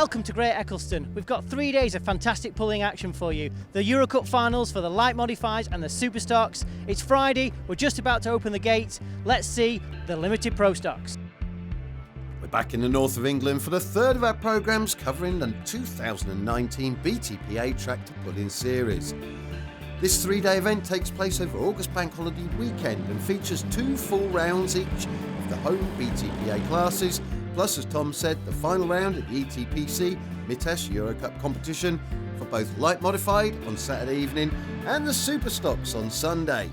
Welcome to Great Eccleston. We've got 3 days of fantastic pulling action for you. The Eurocup finals for the light modifieds and the super stocks. It's Friday, we're just about to open the gates. Let's see the limited pro stocks. We're back in the north of England for the third of our programmes covering the 2019 BTPA Tractor Pull-In Series. This 3-day event takes place over August Bank Holiday weekend and features 2 full rounds each of the home BTPA classes, plus, as Tom said, the final round at the ETPC Mitas Eurocup competition for both light modified on Saturday evening and the super stocks on Sunday.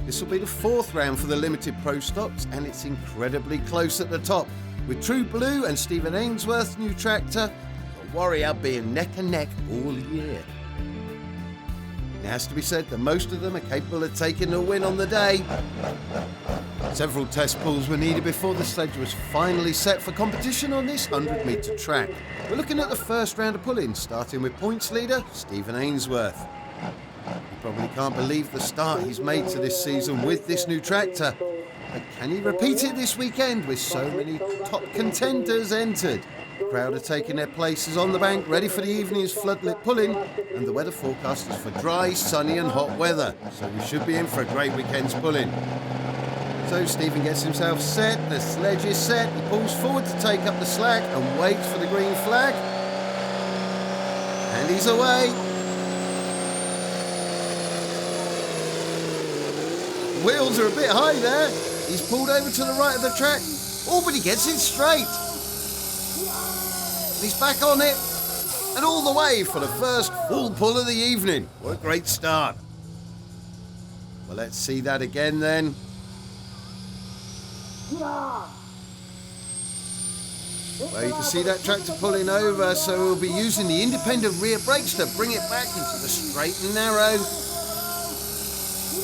This will be the 4th round for the limited pro stocks, and it's incredibly close at the top, with True Blue and Stephen Ainsworth's new tractor, the Warrior, being neck and neck all year. It has to be said that most of them are capable of taking the win on the day. Several test pulls were needed before the sledge was finally set for competition on this 100-metre track. We're looking at the first round of pull-ins, starting with points leader Stephen Ainsworth. He probably can't believe the start he's made to this season with this new tractor. But can he repeat it this weekend with so many top contenders entered? The crowd are taking their places on the bank, ready for the evening's floodlit pull-in, and the weather forecast is for dry, sunny and hot weather, so we should be in for a great weekend's pull-in. So Stephen gets himself set, the sledge is set, he pulls forward to take up the slack and waits for the green flag. And he's away. Wheels are a bit high there. He's pulled over to the right of the track. Oh, but he gets it straight. He's back on it. And all the way for the first full pull of the evening. What a great start. Well, let's see that again then. Well, you can see that tractor pulling over, so we'll be using the independent rear brakes to bring it back into the straight and narrow.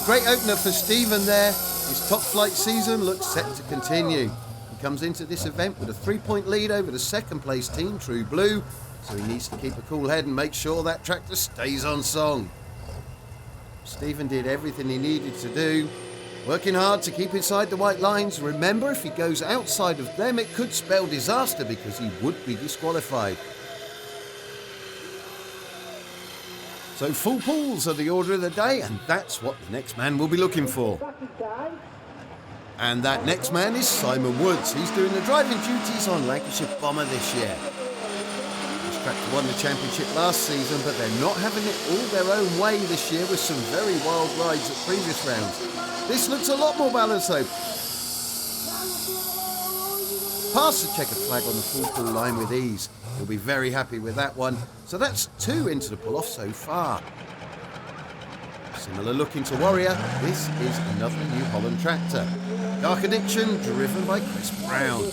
Great opener for Stephen there. His top flight season looks set to continue. He comes into this event with a 3-point lead over the second place team, True Blue, so he needs to keep a cool head and make sure that tractor stays on song. Stephen did everything he needed to do, working hard to keep inside the white lines. Remember, if he goes outside of them, it could spell disaster because he would be disqualified. So full pulls are the order of the day, and that's what the next man will be looking for. And that next man is Simon Woods. He's doing the driving duties on Lancashire Bomber this year. This tractor won the championship last season, but they're not having it all their own way this year with some very wild rides at previous rounds. This looks a lot more balanced though. Pass the checkered flag on the full pull line with ease. He'll be very happy with that one. So that's 2 into the pull-off so far. Similar looking to Warrior, this is another New Holland tractor. Dark Addiction, driven by Chris Brown.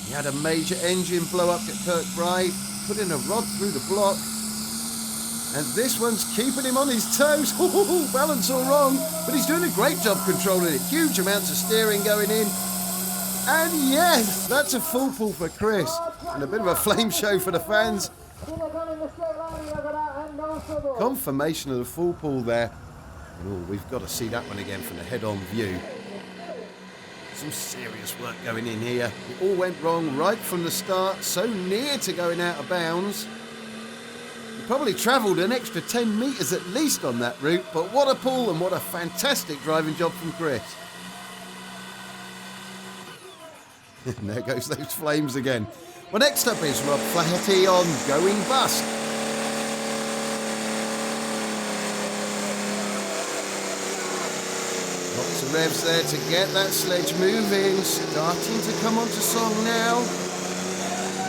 He had a major engine blow up at Kirkbride, putting a rod through the block. And this one's keeping him on his toes. Balance all wrong, but he's doing a great job controlling it. Huge amounts of steering going in. And yes, that's a full pull for Chris. And a bit of a flame show for the fans. Confirmation of the full pull there. Oh, we've got to see that one again from the head-on view. Some serious work going in here. It all went wrong right from the start, so near to going out of bounds. He probably travelled an extra 10 metres at least on that route, but what a pull and what a fantastic driving job from Chris. And there goes those flames again. Well, next up is Rob Flaherty on Going Bust. Lots of revs there to get that sledge moving. Starting to come onto song now.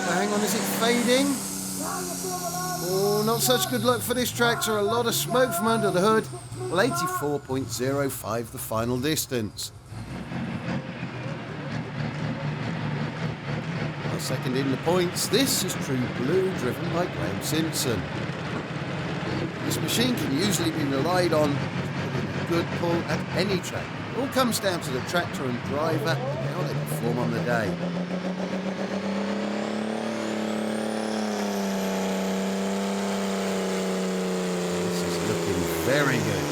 Hang on, is it fading? Oh, not such good luck for this tractor. A lot of smoke from under the hood. Well, 84.05 the final distance. Second in the points, this is True Blue, driven by Graham Simpson. This machine can usually be relied on with a good pull at any track. It all comes down to the tractor and driver and how they perform on the day. This is looking very good.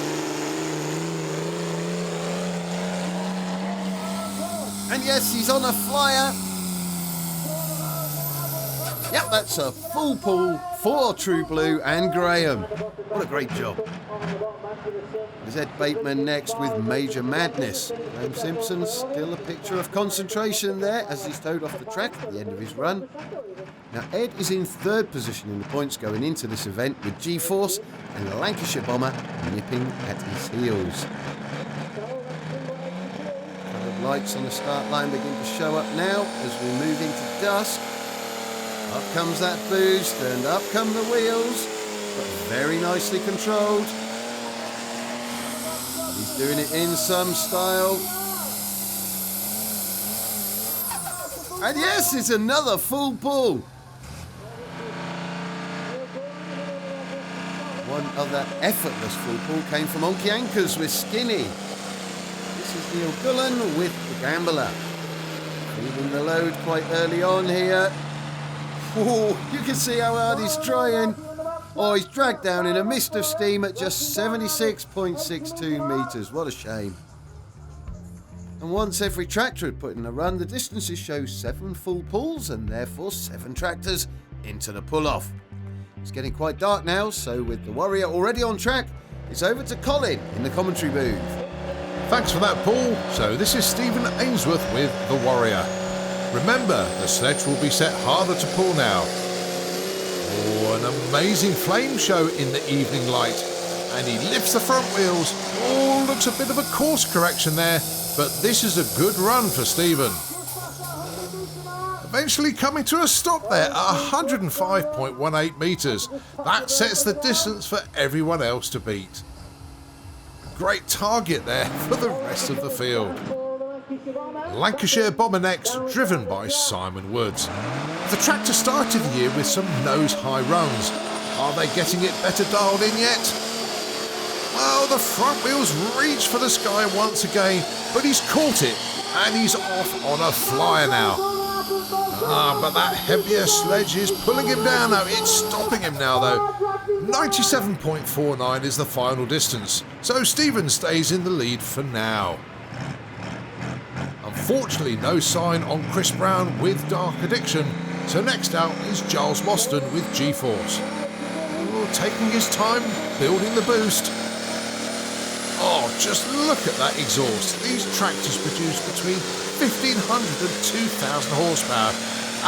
And yes, he's on a flyer. Yep, that's a full pull for True Blue and Graham. What a great job. There's Ed Bateman next with Major Madness. Graham Simpson still a picture of concentration there as he's towed off the track at the end of his run. Now Ed is in third position in the points going into this event with G-Force and the Lancashire Bomber nipping at his heels. Coloured lights on the start line begin to show up now as we move into dusk. Up comes that boost and up come the wheels, but very nicely controlled. He's doing it in some style. And yes, it's another full pull. One other effortless full pull came from Onky Anchors with Skinny. This is Neil Gullen with the Gambler. Feeling the load quite early on here. Oh, you can see how hard he's trying. Oh, he's dragged down in a mist of steam at just 76.62 metres. What a shame. And once every tractor had put in a run, the distances show 7 full pulls and therefore 7 tractors into the pull-off. It's getting quite dark now, so with the Warrior already on track, it's over to Colin in the commentary booth. Thanks for that, Paul. So this is Stephen Ainsworth with the Warrior. Remember, the sledge will be set harder to pull now. Oh, an amazing flame show in the evening light. And he lifts the front wheels. Oh, looks a bit of a course correction there, but this is a good run for Stephen. Eventually coming to a stop there at 105.18 metres. That sets the distance for everyone else to beat. Great target there for the rest of the field. Lancashire Bomber next, driven by Simon Woods. The tractor started the year with some nose-high runs. Are they getting it better dialed in yet? Oh, the front wheels reach for the sky once again, but he's caught it and he's off on a flyer now. But that heavier sledge is pulling him down now. It's stopping him now though. 97.49 is the final distance, so Stephen stays in the lead for now. Unfortunately, no sign on Chris Brown with Dark Addiction, so next out is Giles Mostyn with G-Force. Oh, taking his time, building the boost. Oh, just look at that exhaust. These tractors produce between 1,500 and 2,000 horsepower,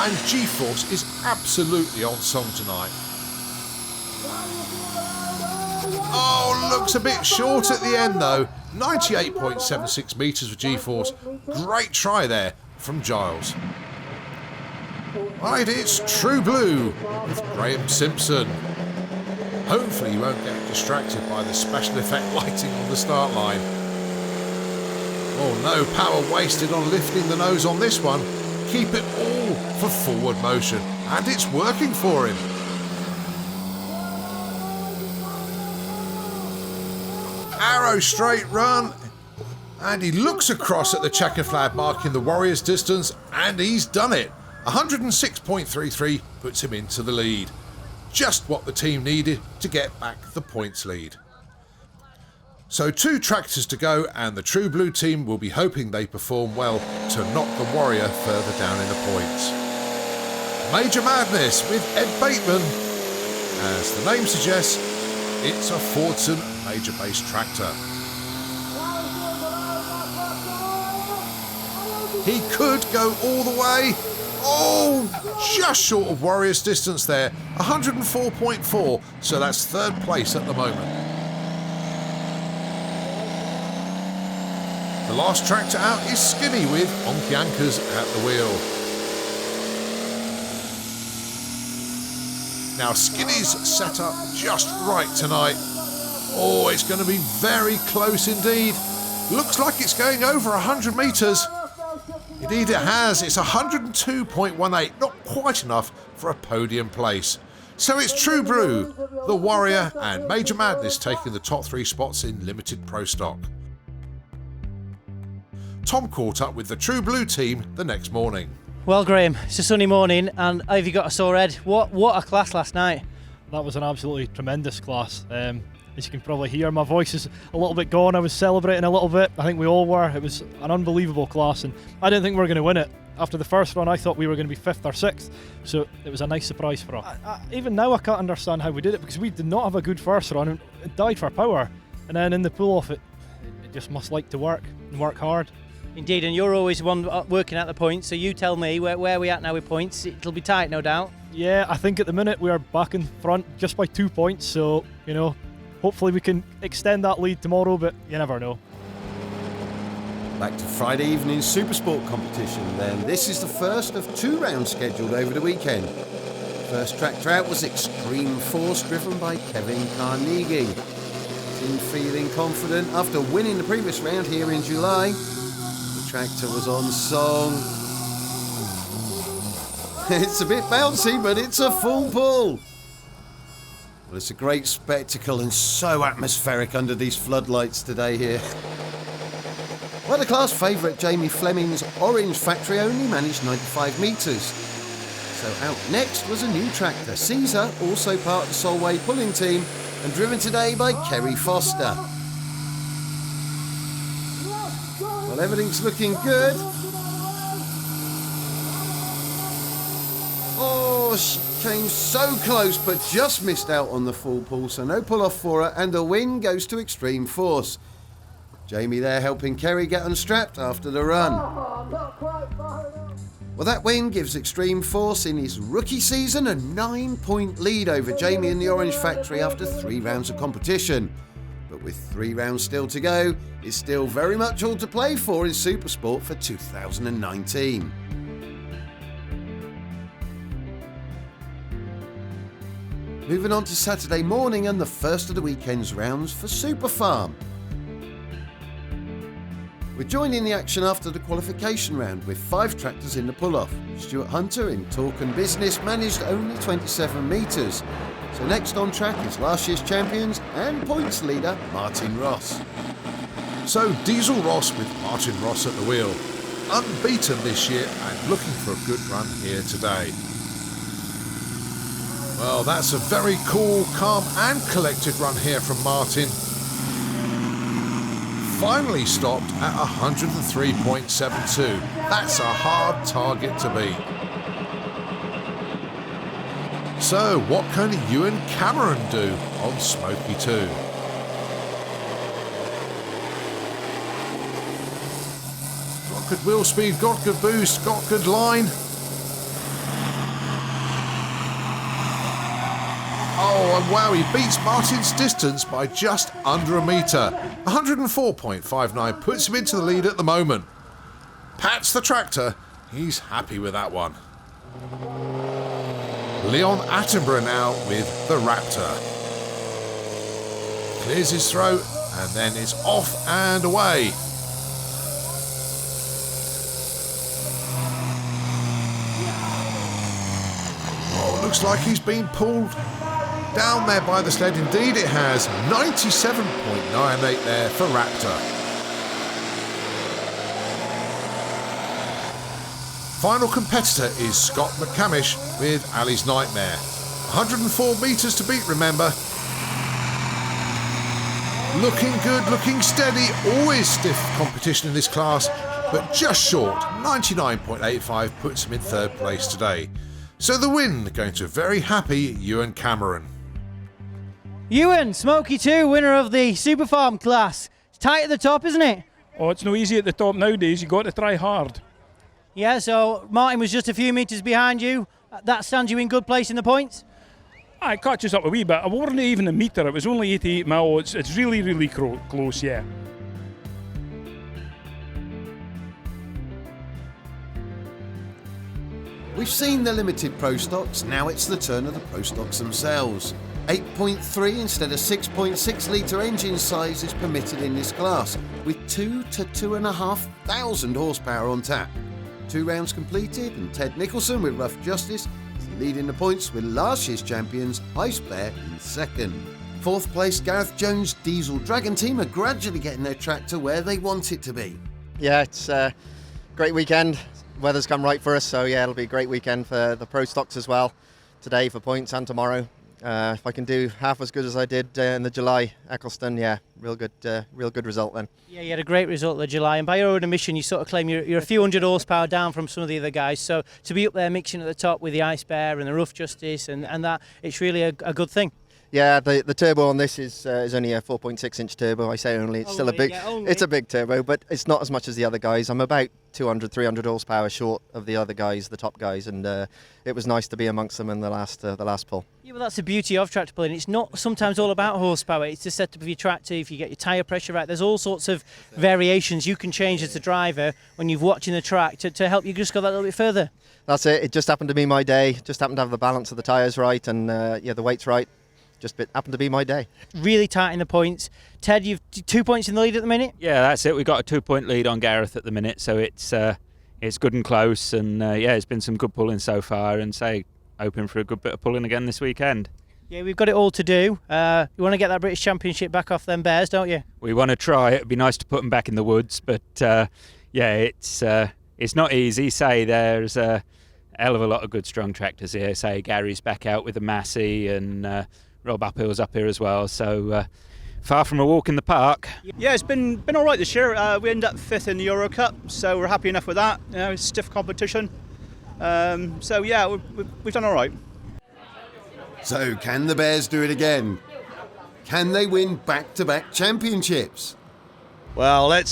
and G-Force is absolutely on song tonight. Oh, looks a bit short at the end though. 98.76 metres for G-Force. Great try there from Giles. Right, it's True Blue with Graham Simpson. Hopefully you won't get distracted by the special effect lighting on the start line. Oh, no power wasted on lifting the nose on this one. Keep it all for forward motion, and it's working for him. Arrow straight run, and he looks across at the checker flag marking the Warriors' distance, and he's done it. 106.33 puts him into the lead. Just what the team needed to get back the points lead. So 2 tractors to go, and the True Blue team will be hoping they perform well to knock the Warrior further down in the points. Major Madness with Ed Bateman. As the name suggests, it's a Fordson major base tractor. He could go all the way. Oh, just short of Warriors' distance there. 104.4, so that's third place at the moment. The last tractor out is Skinny with Onky Anchors at the wheel. Now Skinny's set up just right tonight. Oh, it's going to be very close indeed. Looks like it's going over 100 metres. Indeed it has. It's 102.18, not quite enough for a podium place. So it's True Blue, the Warrior and Major Madness taking the top 3 spots in limited pro stock. Tom caught up with the True Blue team the next morning. Well, Graham, it's a sunny morning, and have you got a sore head? What a class last night. That was an absolutely tremendous class. As you can probably hear, my voice is a little bit gone. I was celebrating a little bit. I think we all were. It was an unbelievable class, and I didn't think we were going to win it. After the first run, I thought we were going to be 5th or 6th, so it was a nice surprise for us. Even now, I can't understand how we did it, because we did not have a good first run and it died for power. And then in the pull-off, it just must like to work and work hard. Indeed, and you're always one working at the points, so you tell me where are we at now with points. It'll be tight, no doubt. Yeah, I think at the minute we are back in front just by 2 points, so, you know, hopefully we can extend that lead tomorrow, but you never know. Back to Friday evening Supersport competition then. This is the first of 2 rounds scheduled over the weekend. First tractor out was Extreme Force, driven by Kevin Carnegie. Team feeling confident after winning the previous round here in July. The tractor was on song. It's a bit bouncy, but it's a full pull. Well, it's a great spectacle and so atmospheric under these floodlights today here. Well, the class favourite Jamie Fleming's Orange Factory only managed 95 metres. So out next was a new tractor, Caesar, also part of the Solway pulling team and driven today by Kerry Foster. Well, everything's looking good. Oh, she came so close but just missed out on the full pull, so no pull off for her, and the win goes to Extreme Force. Jamie there helping Kerry get unstrapped after the run. Well, that win gives Extreme Force in his rookie season a 9-point lead over Jamie and the Orange Factory after 3 rounds of competition. But with 3 rounds still to go, it's still very much all to play for in Supersport for 2019. Moving on to Saturday morning and the first of the weekend's rounds for Super Farm. We're joining the action after the qualification round with 5 tractors in the pull-off. Stuart Hunter in Talk and Business managed only 27 metres. So next on track is last year's champions and points leader Martin Ross. So Diesel Ross with Martin Ross at the wheel. Unbeaten this year and looking for a good run here today. Well, that's a very cool, calm and collected run here from Martin. Finally stopped at 103.72. That's a hard target to beat. So what can Ewan Cameron do on Smoky 2? Got good wheel speed, got good boost, got good line. Oh, and wow, he beats Martin's distance by just under a metre. 104.59 puts him into the lead at the moment. Pats the tractor, he's happy with that one. Leon Attenborough now with the Raptor. Clears his throat and then it's off and away. Oh, looks like he's been pulled down there by the sled. Indeed it has. 97.98 there for Raptor. Final competitor is Scott McCamish with Ali's Nightmare. 104 metres to beat, remember. Looking good, looking steady. Always stiff competition in this class, but just short. 99.85 puts him in 3rd place today. So the win going to a very happy Ewan Cameron. Ewan, Smoky 2, winner of the Super Farm class. It's tight at the top, isn't it? Oh, it's no easy at the top nowadays. You've got to try hard. Yeah, so Martin was just a few metres behind you. That stands you in good place in the points? It catches up a wee bit. I wasn't even a metre. It was only 88 mil. It's really, really close, yeah. We've seen the limited Pro Stocks, now it's the turn of the Pro Stocks themselves. 8.3 instead of 6.6 litre engine size is permitted in this class, with 2 to 2,500 horsepower on tap. 2 rounds completed, and Ted Nicholson with Rough Justice is leading the points with last year's champions Ice Bear in 2nd. 4th place Gareth Jones' Diesel Dragon team are gradually getting their tractor where they want it to be. Yeah, it's a great weekend. Weather's come right for us, so yeah, it'll be a great weekend for the Pro Stocks as well. Today for points and tomorrow. If I can do half as good as I did in the July Eccleston, yeah, real good result then. Yeah, you had a great result in July, and by your own admission, you sort of claim you're a few hundred horsepower down from some of the other guys. So to be up there mixing at the top with the Ice Bear and the Rough Justice and that, it's really a good thing. Yeah, the turbo on this is only a 4.6-inch turbo. I say only, it's still a big, it's a big turbo, but it's not as much as the other guys. I'm about 200, 300 horsepower short of the other guys, the top guys, and it was nice to be amongst them in the last pull. Yeah, well, that's the beauty of tractor pulling. It's not sometimes all about horsepower. It's the setup of your tractor. If you get your tyre pressure right, there's all sorts of variations you can change as a driver when you're watching the track to help you just go that little bit further. That's it. It just happened to be my day. Just happened to have the balance of the tyres right and the weight's right. Just happened to be my day. Really tight in the points. Ted, you've 2 points in the lead at the minute? Yeah, that's it. We've got a 2-point lead on Gareth at the minute, so it's good and close, and it's been some good pulling so far, and hoping for a good bit of pulling again this weekend. Yeah, we've got it all to do. You want to get that British Championship back off them bears, don't you? We want to try. It'd be nice to put them back in the woods, but it's not easy. There's a hell of a lot of good strong tractors here. Gary's back out with a Massey, and Rob Uphill's up here as well, so far from a walk in the park. Yeah, it's been all right this year. We ended up 5th in the Eurocup, so we're happy enough with that. It's stiff competition. We've done all right. So can the Bears do it again? Can they win back-to-back championships? Well, I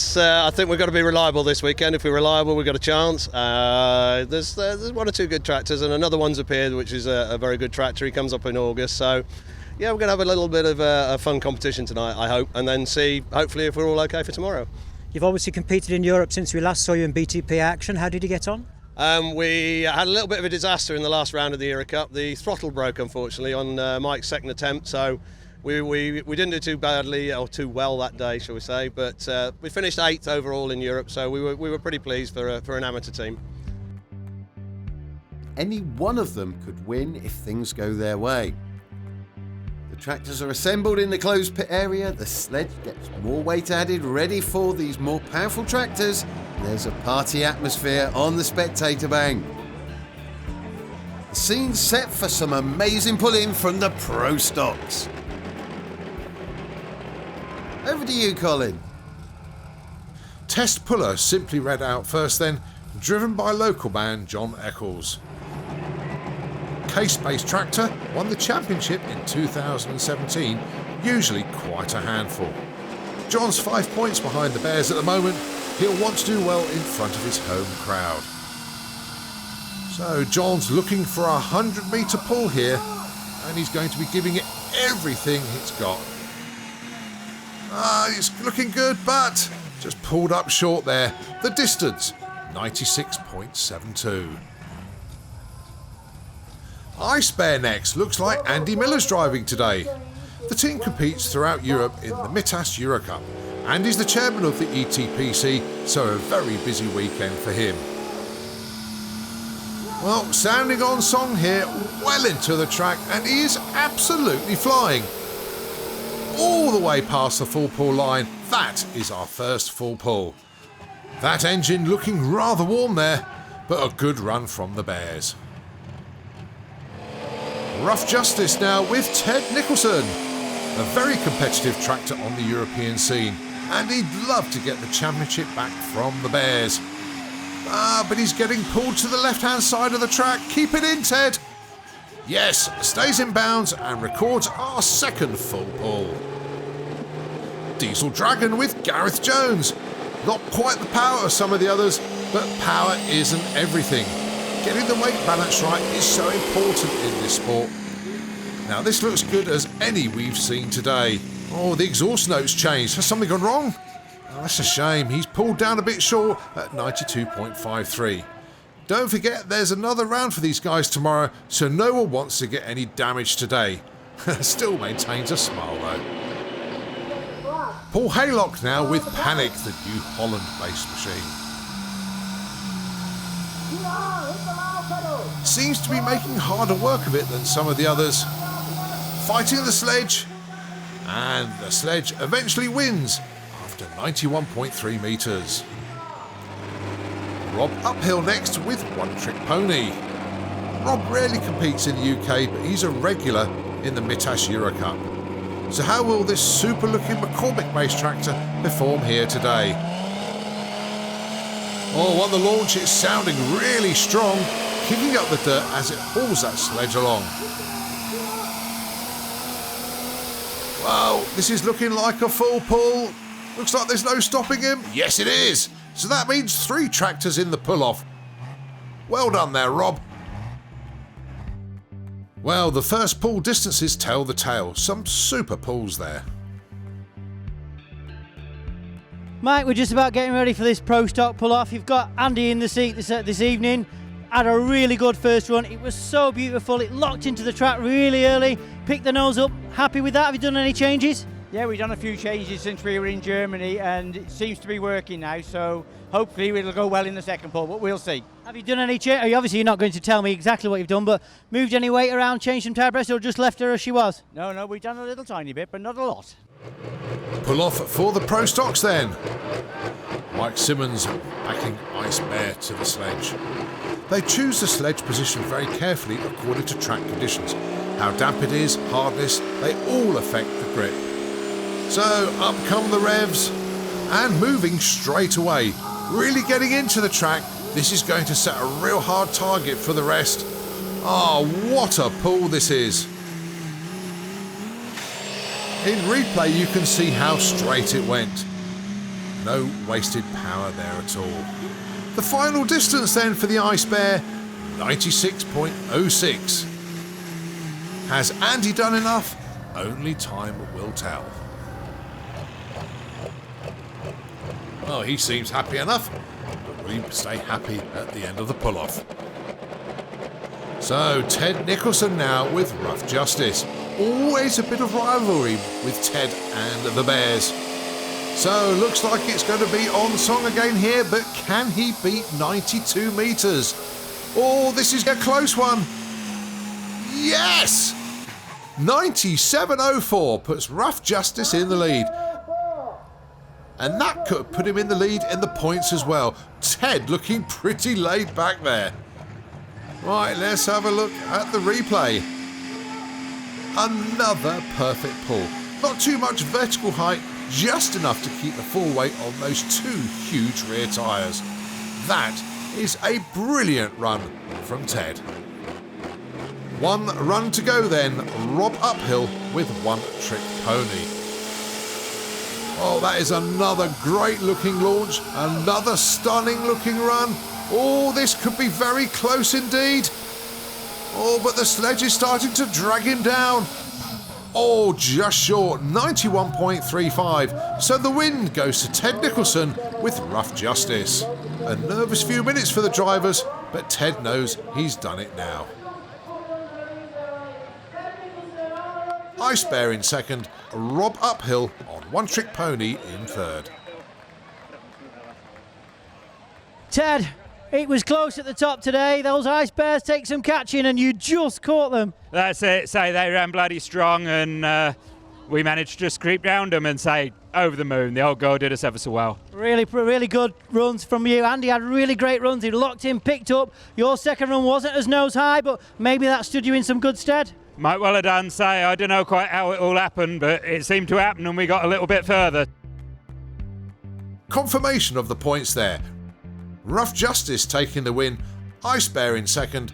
think we've got to be reliable this weekend. If we're reliable, we've got a chance. There's one or two good tractors, and another one's appeared, which is a very good tractor. He comes up in August, so yeah, we're going to have a little bit of a fun competition tonight, I hope, and then see, hopefully, if we're all okay for tomorrow. You've obviously competed in Europe since we last saw you in BTPA action. How did you get on? We had a little bit of a disaster in the last round of the Eurocup. The throttle broke, unfortunately, on Mike's second attempt, so we didn't do too badly or too well that day, shall we say, but we finished 8th overall in Europe, so we were pretty pleased for an amateur team. Any one of them could win if things go their way. The tractors are assembled in the closed pit area, the sledge gets more weight added, ready for these more powerful tractors, and there's a party atmosphere on the spectator bank. The scene's set for some amazing pull-in from the pro stocks. Over to you, Colin. Test puller simply read out first then, driven by local man John Eccles. Case-based tractor won the championship in 2017, usually quite a handful. John's 5 points behind the Bears at the moment. He'll want to do well in front of his home crowd. So John's looking for a 100-metre pull here, and he's going to be giving it everything it's got. It's looking good, but just pulled up short there. The distance, 96.72. Ice Bear next. Looks like Andy Miller's driving today. The team competes throughout Europe in the Mitas Eurocup. Andy's the chairman of the ETPC, so a very busy weekend for him. Well, sounding on song here, well into the track, and he is absolutely flying. All the way past the full pull line. That is our first full pull. That engine looking rather warm there, but a good run from the Bears. Rough Justice now with Ted Nicholson, a very competitive tractor on the European scene, and he'd love to get the championship back from the Bears. But he's getting pulled to the left-hand side of the track. Keep it in, Ted. Yes, stays in bounds and records our second full pull. Diesel Dragon with Gareth Jones. Not quite the power of some of the others, but power isn't everything. Getting the weight balance right is so important in this sport. Now this looks good as any we've seen today. Oh, the exhaust notes changed. Has something gone wrong? Oh, that's a shame. He's pulled down a bit short at 92.53. Don't forget there's another round for these guys tomorrow, so no one wants to get any damage today. Still maintains a smile though. Paul Haylock now with Panic, the New Holland-based machine. Seems to be making harder work of it than some of the others. Fighting the sledge, and the sledge eventually wins after 91.3 metres. Rob Uphill next with One Trick Pony. Rob rarely competes in the UK, but he's a regular in the Mitas Eurocup. So how will this super-looking McCormick-based tractor perform here today? Oh, on the launch it's sounding really strong, kicking up the dirt as it pulls that sledge along. Wow, this is looking like a full pull. Looks like there's no stopping him. Yes, it is. So that means 3 tractors in the pull-off. Well done there, Rob. Well, the first pull distances tell the tale. Some super pulls there. Mike, we're just about getting ready for this Pro Stock pull-off. You've got Andy in the seat this evening. Had a really good first run. It was so beautiful. It locked into the track really early. Picked the nose up. Happy with that? Have you done any changes? Yeah, we've done a few changes since we were in Germany, and it seems to be working now, so hopefully it'll go well in the second pull, but we'll see. Have you done any change? Obviously you're not going to tell me exactly what you've done, but moved any weight around, changed some tyre pressure, or just left her as she was? No, we've done a little tiny bit, but not a lot. Pull off for the Pro Stocks then. Mike Simmons backing Ice Bear to the sledge. They choose the sledge position very carefully according to track conditions. How damp it is, hardness, they all affect the grip. So up come the revs and moving straight away. Really getting into the track. This is going to set a real hard target for the rest. Oh, what a pull this is. In replay you can see how straight it went. No wasted power there at all. The final distance then for the Ice Bear, 96.06. Has Andy done enough? Only time will tell. Oh, he seems happy enough, but will he stay happy at the end of the pull-off? So, Ted Nicholson now with Rough Justice. Always a bit of rivalry with Ted and the Bears. So, looks like it's going to be on song again here, but can he beat 92 metres? Oh, this is a close one. Yes! 97.04 puts Rough Justice in the lead. And that could put him in the lead in the points as well. Ted looking pretty laid back there. Right, let's have a look at the replay. Another perfect pull. Not too much vertical height, just enough to keep the full weight on those 2 huge rear tyres. That is a brilliant run from Ted. 1 run to go then. Rob Uphill with One Trick Pony. Oh, that is another great looking launch, another stunning looking run. Oh, this could be very close indeed. Oh, but the sledge is starting to drag him down. Oh, just short, 91.35. So the win goes to Ted Nicholson with Rough Justice. A nervous few minutes for the drivers, but Ted knows he's done it now. Ice Bear in second, Rob Uphill on One Trick Pony in third. Ted, it was close at the top today. Those Ice Bears take some catching and you just caught them. That's it. Say they ran bloody strong and we managed to just creep round them and say over the moon. The old girl did us ever so well. Really good runs from you. Andy had really great runs. He locked in, picked up. Your second run wasn't as nose high, but maybe that stood you in some good stead. Might well have done. Say, I don't know quite how it all happened, but it seemed to happen and we got a little bit further. Confirmation of the points there. Rough Justice taking the win, Ice Bear in second.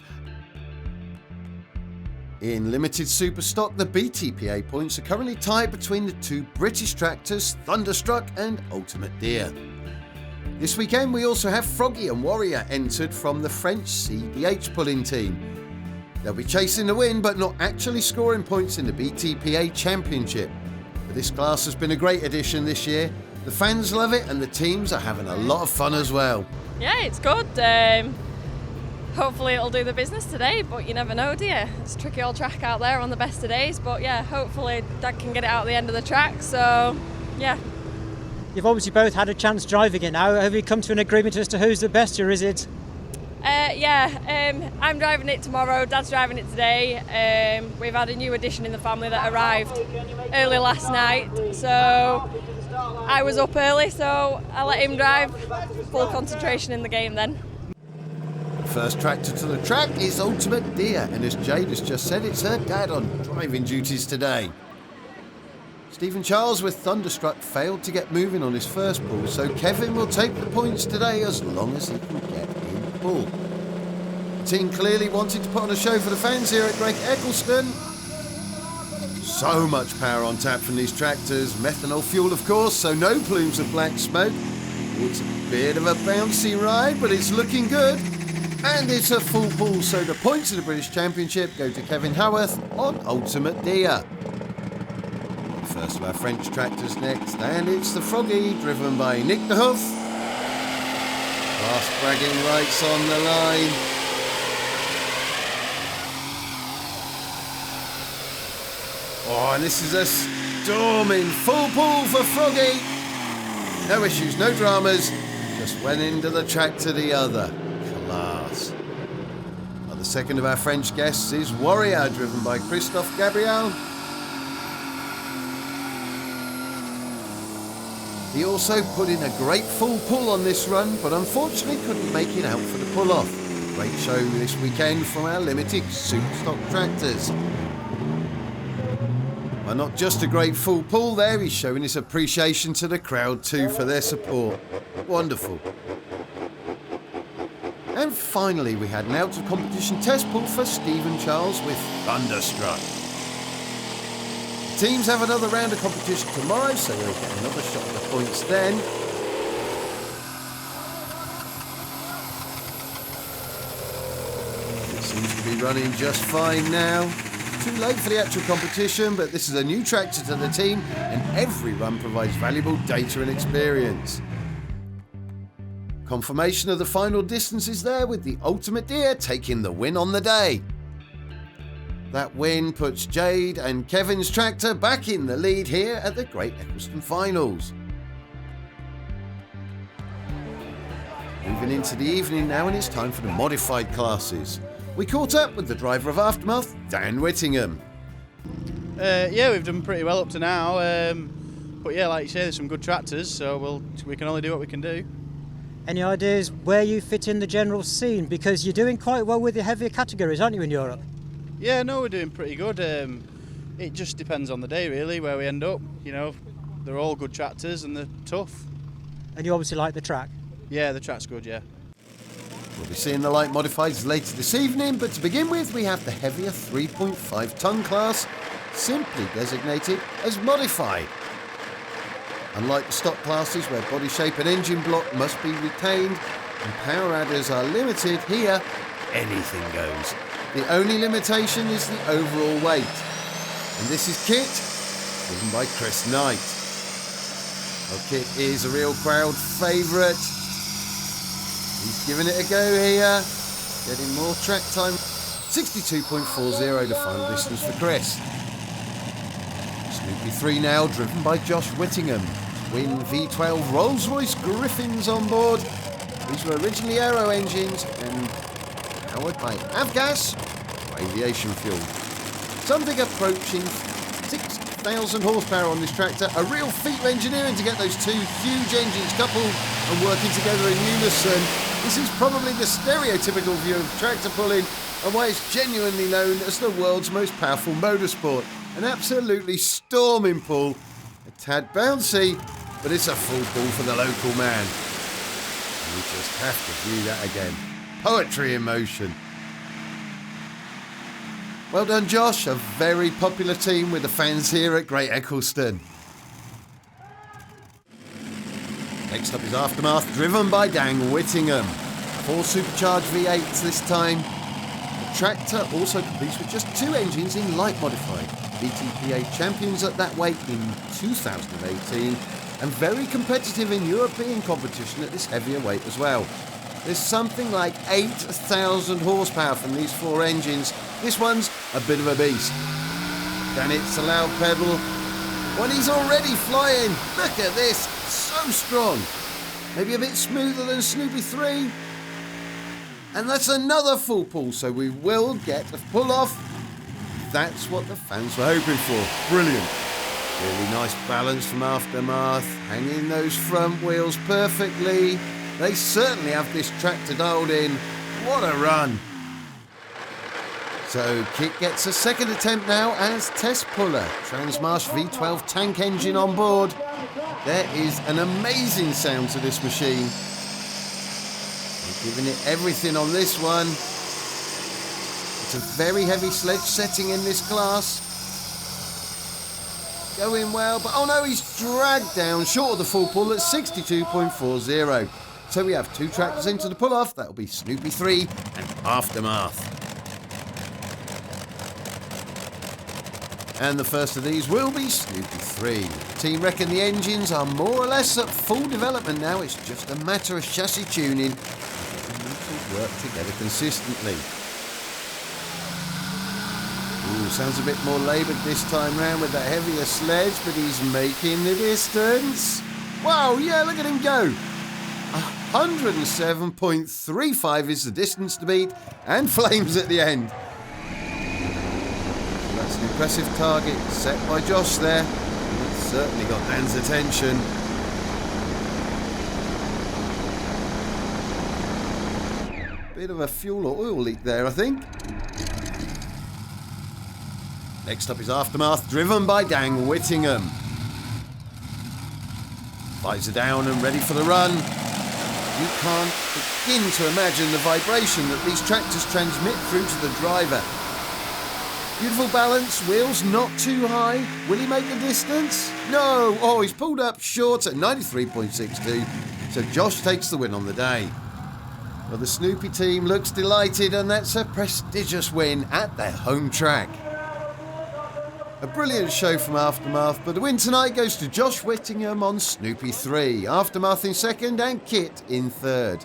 In limited super stock, the BTPA points are currently tied between the 2 British tractors, Thunderstruck and Ultimate Deer. This weekend we also have Froggy and Warrior entered from the French CDH pulling team. They'll be chasing the win but not actually scoring points in the BTPA Championship. But this class has been a great addition this year. The fans love it and the teams are having a lot of fun as well. Yeah, it's good. Hopefully it'll do the business today, but you never know, do you? It's a tricky old track out there on the best of days, but yeah, hopefully Dad can get it out at the end of the track, so yeah. You've obviously both had a chance driving it now. Have you come to an agreement as to who's the best, or is it? I'm driving it tomorrow, Dad's driving it today. We've had a new addition in the family that arrived early last night, so I was up early, so I let him drive. Full concentration in the game then. first tractor to the track is Ultimate Deer, and as Jade has just said, it's her dad on driving duties today. Stephen Charles with Thunderstruck failed to get moving on his first pull, so Kevin will take the points today as long as he can get in pull. The team clearly wanted to put on a show for the fans here at Great Eccleston. So much power on tap from these tractors, methanol fuel of course, so no plumes of black smoke. It's a bit of a bouncy ride, but it's looking good. And it's a full pull, so the points of the British Championship go to Kevin Howarth on Ultimate Deer. First of our French tractors next, and it's the Froggy, driven by Nick de Hoof. Last bragging rights on the line. Oh, and this is a storming full pull for Froggy. No issues, no dramas, just one end of the track to the other. Class. Well, the second of our French guests is Warrior, driven by Christophe Gabriel. He also put in a great full pull on this run, but unfortunately couldn't make it out for the pull-off. Great show this weekend from our limited Superstock tractors. Well, not just a great full pull there, he's showing his appreciation to the crowd too for their support. Wonderful. And finally, we had an out-of-competition test pull for Stephen Charles with Thunderstruck. Teams have another round of competition tomorrow, so they'll get another shot at the points then. It seems to be running just fine now. Too late for the actual competition, but this is a new tractor to the team, and every run provides valuable data and experience. Confirmation of the final distance is there, with the Ultimate Deer taking the win on the day. That win puts Jade and Kevin's tractor back in the lead here at the Great Eccleston Finals. Moving into the evening now, and it's time for the modified classes. We caught up with the driver of Aftermath, Dan Whittingham. Yeah, we've done pretty well up to now, but yeah, like you say, there's some good tractors, so we can only do what we can do. Any ideas where you fit in the general scene? Because you're doing quite well with the heavier categories, aren't you, in Europe? Yeah, no, we're doing pretty good. It just depends on the day, really, where we end up. You know, they're all good tractors and they're tough. And you obviously like the track? Yeah, the track's good, yeah. We'll be seeing the light modifieds later this evening, but to begin with, we have the heavier 3.5 tonne class, simply designated as modified. Unlike the stock classes where body shape and engine block must be retained and power adders are limited, here anything goes. The only limitation is the overall weight. And this is Kit, driven by Chris Knight. Well, Kit is a real crowd favourite. He's giving it a go here, getting more track time. 62.40 the final distance for Chris. Snoopy 3 now, driven by Josh Whittingham. Twin V12 Rolls-Royce Griffins on board. These were originally aero engines and powered by avgas or aviation fuel. Something approaching 6,000 horsepower on this tractor. A real feat of engineering to get those two huge engines coupled and working together in unison. This is probably the stereotypical view of tractor pulling and why it's genuinely known as the world's most powerful motorsport. An absolutely storming pull, a tad bouncy, but it's a full pull for the local man. And we just have to view that again. Poetry in motion. Well done, Josh. A very popular team with the fans here at Great Eccleston. Next up is Aftermath, driven by Dan Whittingham. 4 supercharged V8s this time. The tractor also competes with just 2 engines in light modified. BTPA champions at that weight in 2018 and very competitive in European competition at this heavier weight as well. There's something like 8,000 horsepower from these 4 engines. This one's a bit of a beast. Then it's a loud pedal. Well, he's already flying. Look at this, so strong. Maybe a bit smoother than Snoopy 3. And that's another full pull, so we will get a pull off. That's what the fans were hoping for. Brilliant. Really nice balance from Aftermath, hanging those front wheels perfectly. They certainly have this tractor dialed in. What a run! So Kit gets a second attempt now as test puller. Transmarsh V12 tank engine on board. There is an amazing sound to this machine. They're giving it everything on this one. It's a very heavy sledge setting in this class. Going well, but oh no, he's dragged down short of the full pull at 62.40. So we have 2 tractors into the pull-off. That'll be Snoopy 3 and Aftermath. And the first of these will be Snoopy 3. The team reckon the engines are more or less at full development now. It's just a matter of chassis tuning and getting them to work together consistently. Ooh, sounds a bit more laboured this time round with that heavier sledge, but he's making the distance. Wow, yeah, look at him go. 107.35 is the distance to beat, and flames at the end. That's an impressive target set by Josh there. It's certainly got Dan's attention. Bit of a fuel or oil leak there, I think. Next up is Aftermath, driven by Dan Whittingham. Visor down and ready for the run. You can't begin to imagine the vibration that these tractors transmit through to the driver. Beautiful balance, wheels not too high. Will he make the distance? No! Oh, he's pulled up short at 93.62, so Josh takes the win on the day. Well, the Snoopy team looks delighted, and that's a prestigious win at their home track. A brilliant show from Aftermath, but the win tonight goes to Josh Whittingham on Snoopy 3, Aftermath in second and Kit in third.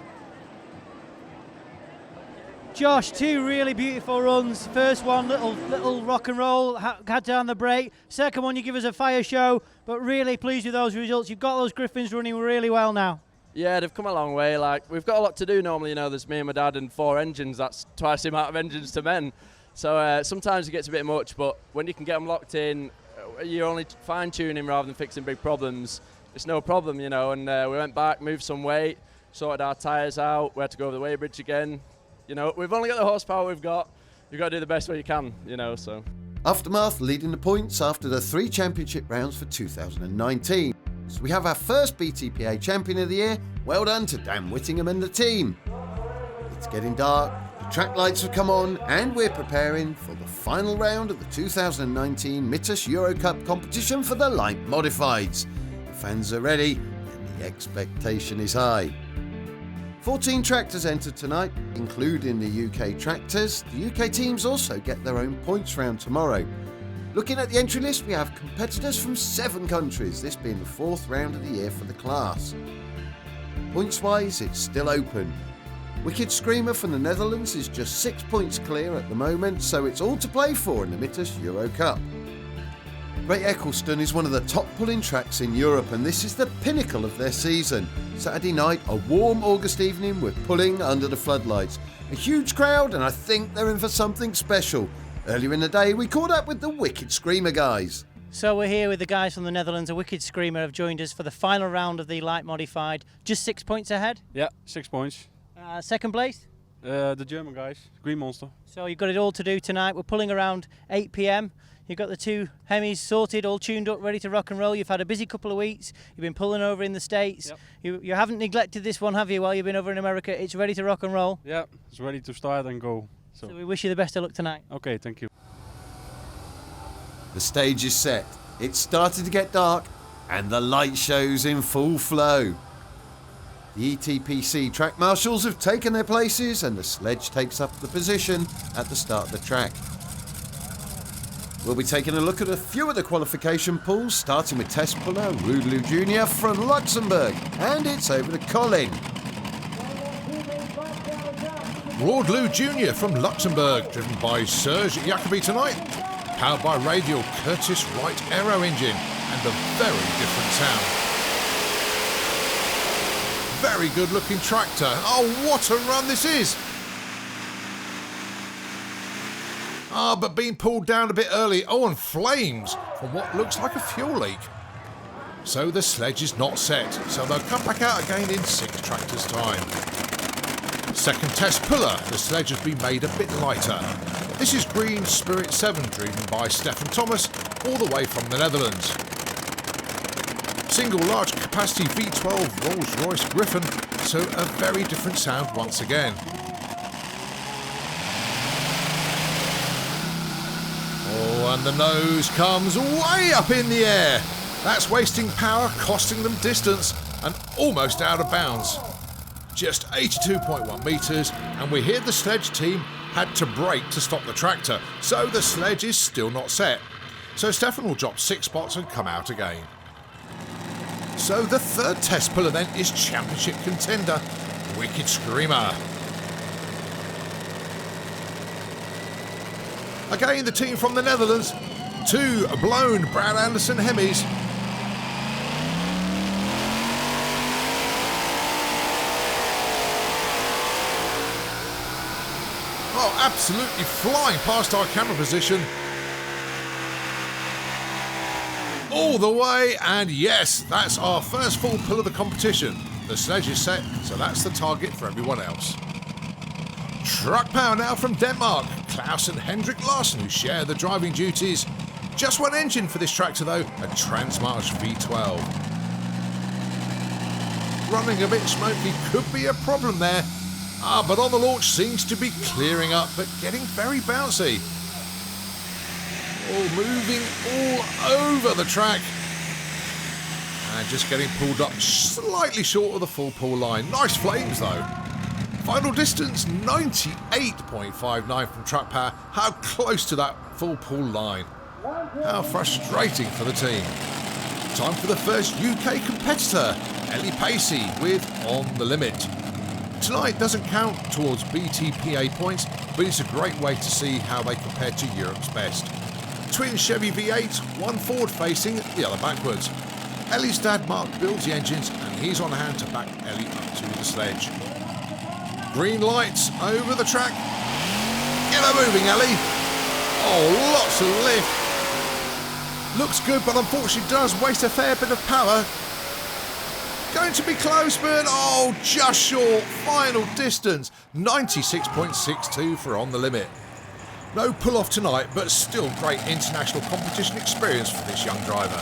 Josh, 2 really beautiful runs. First one, little rock and roll, had down the brake. Second one, you give us a fire show, but really pleased with those results. You've got those Griffins running really well now. Yeah, they've come a long way. Like, we've got a lot to do normally, you know, there's me and my dad and 4 engines. That's twice the amount of engines to men. So sometimes it gets a bit much, but when you can get them locked in, you're only fine-tuning rather than fixing big problems. It's no problem, you know, and we went back, moved some weight, sorted our tyres out, we had to go over the weighbridge again. You know, we've only got the horsepower we've got. You've got to do the best way you can, you know, so. Aftermath leading the points after the 3 championship rounds for 2019. So we have our first BTPA champion of the year. Well done to Dan Whittingham and the team. It's getting dark. The track lights have come on and we're preparing for the final round of the 2019 Mitas Eurocup competition for the light modifieds. The fans are ready and the expectation is high. 14 tractors entered tonight, including the UK tractors. The UK teams also get their own points round tomorrow. Looking at the entry list, we have competitors from 7 countries, this being the 4th round of the year for the class. Points-wise, it's still open. Wicked Screamer from the Netherlands is just 6 points clear at the moment, so it's all to play for in the Mitas Eurocup. Great Eccleston is one of the top pulling tracks in Europe, and this is the pinnacle of their season. Saturday night, a warm August evening with pulling under the floodlights. A huge crowd, and I think they're in for something special. Earlier in the day, we caught up with the Wicked Screamer guys. So we're here with the guys from the Netherlands. A Wicked Screamer have joined us for the final round of the light modified. Just 6 points ahead? Yeah, 6 points. Second place? The German guys, Green Monster. So you've got it all to do tonight. We're pulling around 8 p.m. You've got the 2 Hemis sorted, all tuned up, ready to rock and roll. You've had a busy couple of weeks. You've been pulling over in the States. Yep. You haven't neglected this one, have you, while you've been over in America? It's ready to rock and roll? Yeah, it's ready to start and go. So we wish you the best of luck tonight. Okay, thank you. The stage is set. It's started to get dark and the light show's in full flow. The ETPC track marshals have taken their places and the sledge takes up the position at the start of the track. We'll be taking a look at a few of the qualification pulls, starting with test puller Rudlou Jr. from Luxembourg, and it's over to Colin. Rudlou Jr. from Luxembourg, driven by Serge Jacobi tonight, powered by radial Curtis Wright aero engine, and a very different sound. Very good looking tractor. Oh, what a run this is! But being pulled down a bit early. Oh, and flames from what looks like a fuel leak. So the sledge is not set, so they'll come back out again in 6 tractors' time. Second test puller, the sledge has been made a bit lighter. This is Green Spirit 7, driven by Stefan Thomas, all the way from the Netherlands. Single large capacity V12 Rolls-Royce Griffon, so a very different sound once again. Oh, and the nose comes way up in the air. That's wasting power, costing them distance, and almost out of bounds. Just 82.1 metres, and we hear the sledge team had to brake to stop the tractor, so the sledge is still not set. So Stefan will drop 6 spots and come out again. So the third test puller then is championship contender, Wicked Screamer. Again, the team from the Netherlands, 2 blown Brad Anderson Hemis. Oh, absolutely flying past our camera position. All the way, and yes, that's our first full pull of the competition. The sledge is set, so that's the target for everyone else. Truck power now from Denmark, Klaus and Hendrik Larsen, who share the driving duties. Just one engine for this tractor though, a Transmarch V12. Running a bit smoky could be a problem there. But on the launch seems to be clearing up, but getting very bouncy. Oh, moving all over the track. And just getting pulled up slightly short of the full pull line. Nice flames though. Final distance 98.59 from truck power. How close to that full pull line. How frustrating for the team. Time for the first UK competitor, ETPC with On the Limit. Tonight doesn't count towards BTPA points, but it's a great way to see how they compare to Europe's best. Twin Chevy V8, one forward facing, the other backwards. Ellie's dad Mark builds the engines and he's on hand to back Ellie up to the sledge. Green lights over the track. Get her moving, Ellie. Oh, lots of lift. Looks good, but unfortunately does waste a fair bit of power. Going to be close, but oh, just short. Final distance, 96.62 for On the Limit. No pull-off tonight, but still great international competition experience for this young driver.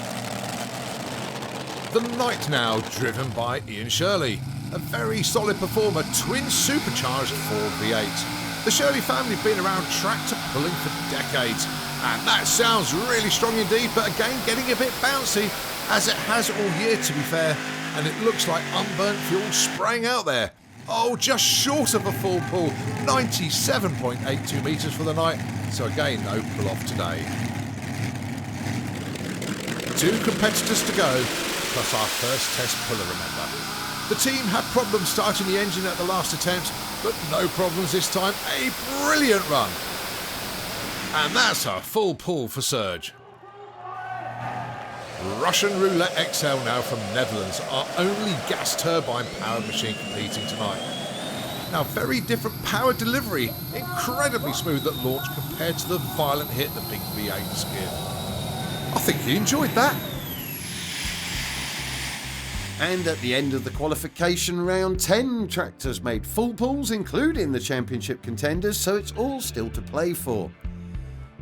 The Knight now, driven by Ian Shirley. A very solid performer, twin supercharged Ford V8. The Shirley family have been around tractor pulling for decades, and that sounds really strong indeed, but again getting a bit bouncy, as it has all year to be fair. And it looks like unburnt fuel spraying out there. Oh, just short of a full pull, 97.82 metres for the Knight, so again, no pull-off today. 2 competitors to go, plus our first test puller, remember. The team had problems starting the engine at the last attempt, but no problems this time, a brilliant run. And that's a full pull for Serge. Russian Roulette XL now from Netherlands, our only gas turbine powered machine competing tonight. Now, very different power delivery, incredibly smooth at launch compared to the violent hit the big V8's give. I think he enjoyed that. And at the end of the qualification round, 10 tractors made full pulls, including the championship contenders, so it's all still to play for.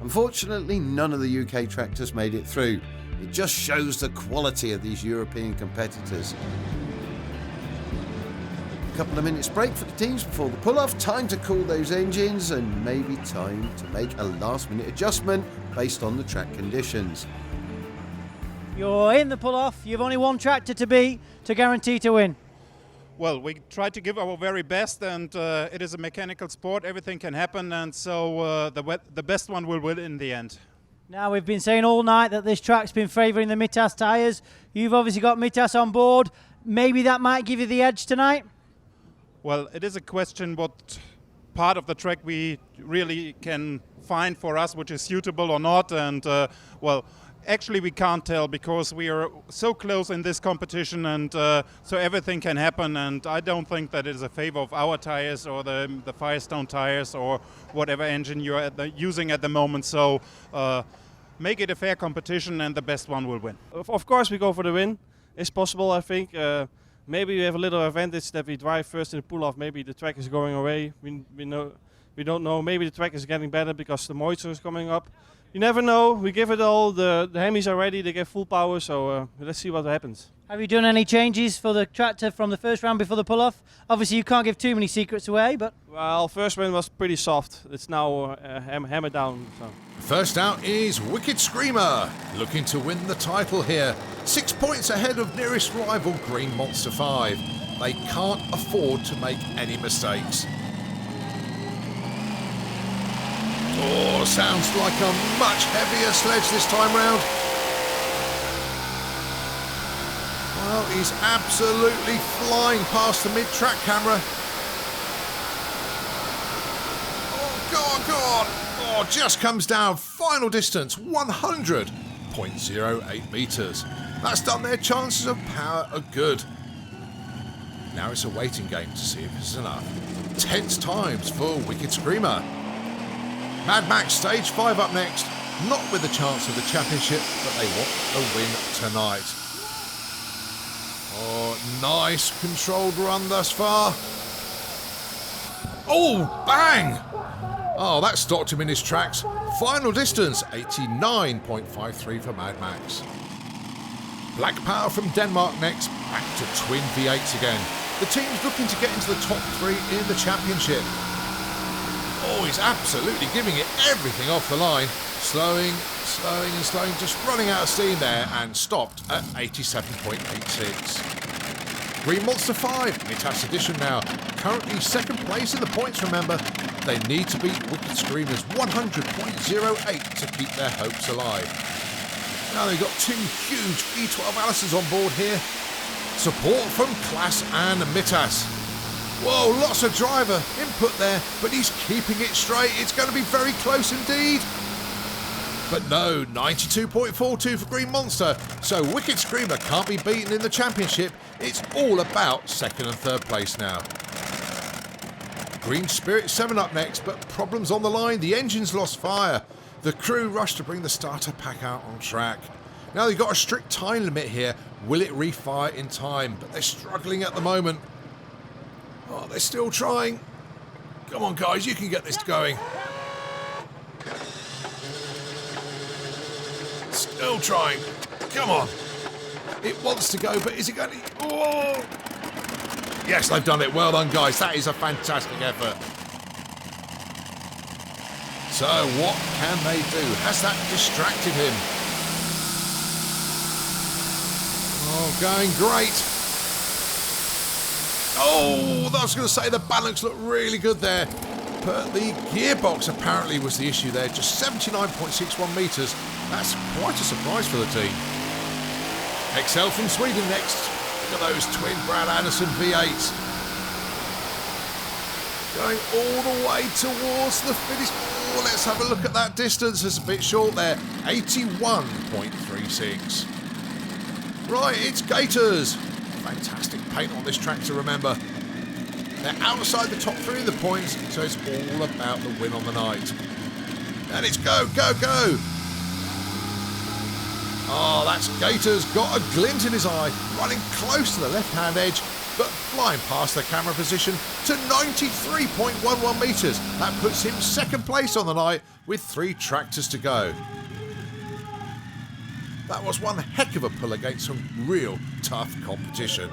Unfortunately, none of the UK tractors made it through. It just shows the quality of these European competitors. A couple of minutes break for the teams before the pull-off, time to cool those engines and maybe time to make a last-minute adjustment based on the track conditions. You're in the pull-off, you've only one tractor to beat to guarantee to win. Well, we try to give our very best, and it is a mechanical sport, everything can happen, and so the best one will win in the end. Now, we've been saying all night that this track's been favouring the Mitas tyres. You've obviously got Mitas on board. Maybe that might give you the edge tonight? Well, it is a question what part of the track we really can find for us, which is suitable or not. And, well, actually we can't tell because we are so close in this competition, and so everything can happen. And I don't think that it is a favour of our tyres or the Firestone tyres or whatever engine you're using at the moment. So make it a fair competition and the best one will win. Of course we go for the win. It's possible, I think. maybe we have a little advantage that we drive first in the pull-off. Maybe the track is going away. We don't know. Maybe the track is getting better because the moisture is coming up. You never know. We give it all. The Hemis are ready. They get full power. So let's see what happens. Have you done any changes for the tractor from the first round before the pull-off? Obviously, you can't give too many secrets away, but... Well, first one was pretty soft. It's now hammered down. So. First out is Wicked Screamer, looking to win the title here. 6 points ahead of nearest rival Green Monster 5. They can't afford to make any mistakes. Oh, sounds like a much heavier sledge this time round. Well, he's absolutely flying past the mid-track camera. Oh, go on, go on. Oh, just comes down. Final distance, 100.08 metres. That's done. Their chances of power are good. Now it's a waiting game to see if it's enough. Tense times for Wicked Screamer. Mad Max Stage 5 up next. Not with a chance of the championship, but they want a win tonight. Oh, nice controlled run thus far. Oh, bang! Oh, that stopped him in his tracks. Final distance, 89.53 for Mad Max. Black Power from Denmark next, back to twin V8s again. The team's looking to get into the top 3 in the championship. Oh, he's absolutely giving it everything off the line. Slowing, just running out of steam there and stopped at 87.86. Green Monster 5, Mitas edition now. Currently second place in the points, remember. They need to beat Wicked Screamer's 100.08 to keep their hopes alive. Now they've got 2 huge E12 Alisons on board here. Support from Class and Mitas. Whoa, lots of driver input there, but he's keeping it straight. It's going to be very close indeed. But no, 92.42 for Green Monster. So Wicked Screamer can't be beaten in the championship. It's all about second and third place now. Green Spirit 7 up next, but problems on the line. The engine's lost fire. The crew rushed to bring the starter pack out on track. Now they've got a strict time limit here. Will it refire in time? But they're struggling at the moment. Oh, they're still trying. Come on, guys, you can get this going. Still trying. Come on. It wants to go, but is it going to... Oh! Yes, they've done it. Well done, guys. That is a fantastic effort. So, what can they do? Has that distracted him? Oh, going great. Oh, I was going to say the balance looked really good there. But the gearbox apparently was the issue there. Just 79.61 metres. That's quite a surprise for the team. XL from Sweden next. Look at those twin Brad Anderson V8s. Going all the way towards the finish. Oh, let's have a look at that distance. It's a bit short there. 81.36. Right, it's Gators. Fantastic paint on this track to remember. They're outside the top 3 of the points, so it's all about the win on the night. And it's go, go, go. Oh, that's Gators. Got a glint in his eye, running close to the left-hand edge, but flying past the camera position to 93.11 metres. That puts him second place on the night with 3 tractors to go. That was one heck of a pull against some real tough competition.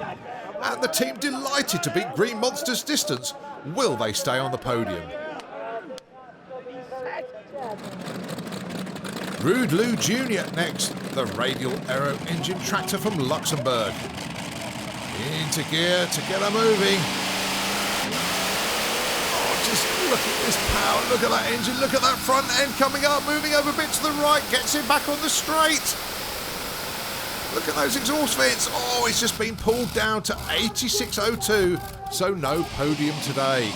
And the team delighted to beat Green Monster's distance. Will they stay on the podium? Rude Lou Jr. next, the radial aero engine tractor from Luxembourg. Into gear to get her moving. Oh, just look at this power, look at that engine, look at that front end coming up, moving over a bit to the right, gets it back on the straight. Look at those exhaust vents. Oh, it's just been pulled down to 86.02, so no podium today.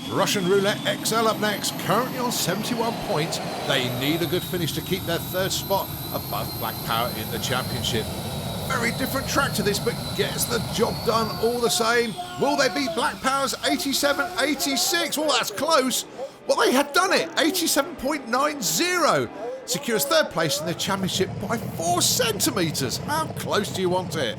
Russian Roulette XL up next, currently on 71 points. They need a good finish to keep their third spot above Black Power in the championship. Very different track to this, but gets the job done all the same. Will they beat Black Power's 87.86? Well, that's close. Well, they had done it, 87.90. Secures third place in the championship by 4 centimetres. How close do you want it?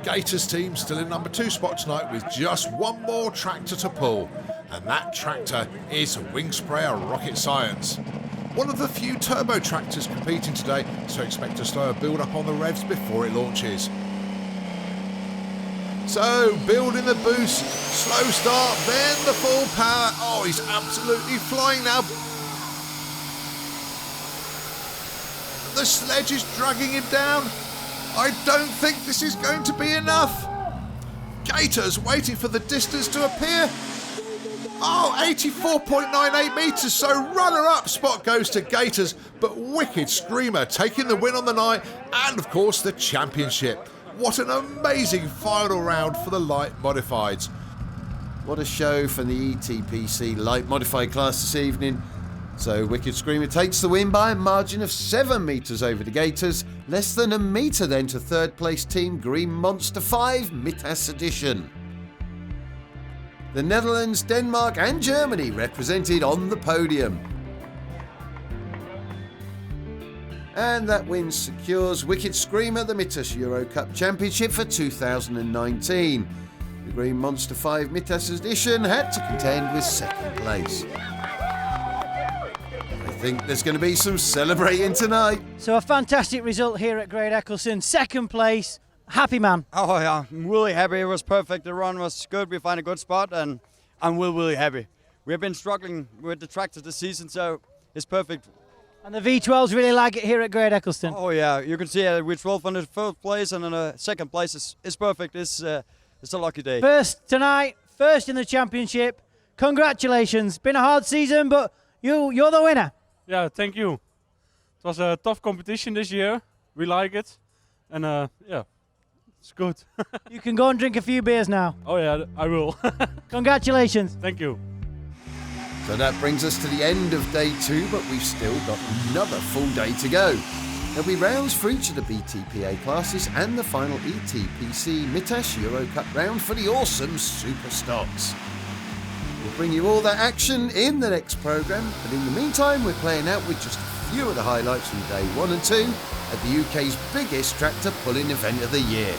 Gators team still in number 2 spot tonight with just one more tractor to pull, and that tractor is Wing Sprayer Rocket Science. One of the few turbo tractors competing today, so expect a slower build up on the revs before it launches. So, building the boost, slow start, then the full power. Oh, he's absolutely flying now. The sledge is dragging him down. I don't think this is going to be enough. Gators waiting for the distance to appear. Oh, 84.98 metres, so runner-up spot goes to Gators, but Wicked Screamer taking the win on the night and, of course, the championship. What an amazing final round for the light modifieds. What a show from the ETPC light modified class this evening. So Wicked Screamer takes the win by a margin of 7 metres over the Gators, less than a metre then to third place team Green Monster 5 Mitas edition. The Netherlands, Denmark and Germany represented on the podium. And that win secures Wicked Screamer the Mitas Eurocup Championship for 2019. The Green Monster 5 Mitas edition had to contend with second place. I think there's going to be some celebrating tonight. So a fantastic result here at Great Eccleston. Second place. Happy man. Oh yeah, I'm really happy. It was perfect. The run was good. We found a good spot and I'm really happy. We have been struggling with the tractors this season, so it's perfect. And the V12s really like it here at Great Eccleston. Oh yeah, you can see we're 12 on the first place and on the second place is perfect. It's a lucky day. First tonight, first in the championship. Congratulations. Been a hard season, but you're the winner. Yeah, thank you. It was a tough competition this year. We like it, and yeah, it's good. You can go and drink a few beers now. Oh yeah, I will. Congratulations. Thank you. So that brings us to the end of day 2, but we've still got another full day to go. There'll be rounds for each of the BTPA classes and the final ETPC Mitas Eurocup round for the awesome Super Stocks. We'll bring you all that action in the next programme, but in the meantime we're playing out with just a few of the highlights from day 1 and 2 at the UK's biggest tractor pulling event of the year.